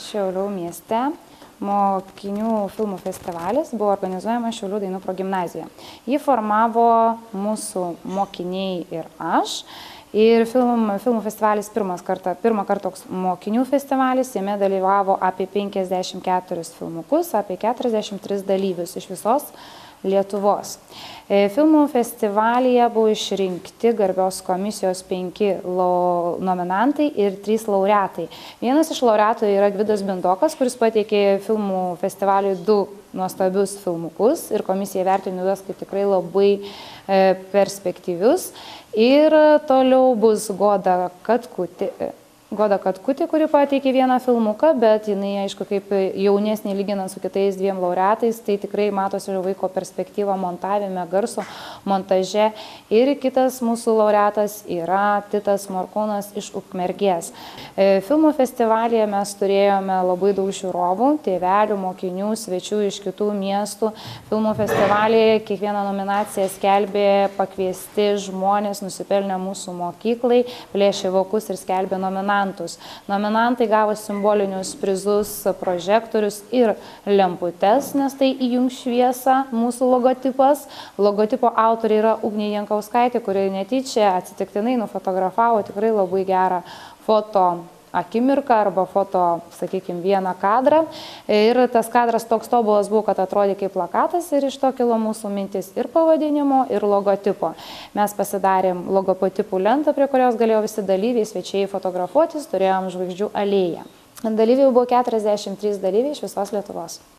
Šiaulių mieste mokinių filmų festivalis buvo organizuojamas Šiaulių dainų progimnazijoje. Jį formavo mūsų mokiniai ir aš. Ir filmų festivalis pirmą kartą toks mokinių festivalis, jame dalyvavo apie 54 filmukus, apie 43 dalyvius iš visos Lietuvos. Filmų festivalyje buvo išrinkti garbios komisijos 5 nominantai ir 3 laureatai. Vienas iš laureatų yra Gvidas Bindokas, kuris pateikė filmų festivaliui 2 nuostabius filmukus ir komisija vertino juos kaip tikrai labai perspektyvius. Ir toliau bus Goda Katkutė, kuri pateikė vieną filmuką, bet jinai, aišku, kaip jaunesnė lyginant su kitais 2 laureatais, tai tikrai matosi vaiko perspektyva montavime, garso montaže. Ir kitas mūsų laureatas yra Titas Morkūnas iš Ukmergės. Filmų festivalyje mes turėjome labai daug žiūrovų, tėvelių, mokinių, svečių iš kitų miestų. Filmų festivalyje kiekvieną nominaciją skelbė pakviesti žmonės nusipelnę mūsų mokyklai, plėšė vokus ir skelbė nominaciją. Nominantai gavo simbolinius prizus, prožektorius ir lemputes, nes tai įjungs šviesą mūsų logotipas. Logotipo autorė yra Ugnė Jankauskaitė, kuri netyčia atsitiktinai nufotografavo tikrai labai gerą foto akimirką arba foto, sakykime, vieną kadrą. Ir tas kadras toks tobulas buvo, kad atrodė kaip plakatas ir iš to kilo mūsų mintis ir pavadinimo, ir logotipo. Mes pasidarėm logotipų lentą, prie kurios galėjo visi dalyviai, svečiai fotografuotis, turėjom žvaigždžių alėją. Dalyvių buvo 43 dalyviai iš visos Lietuvos.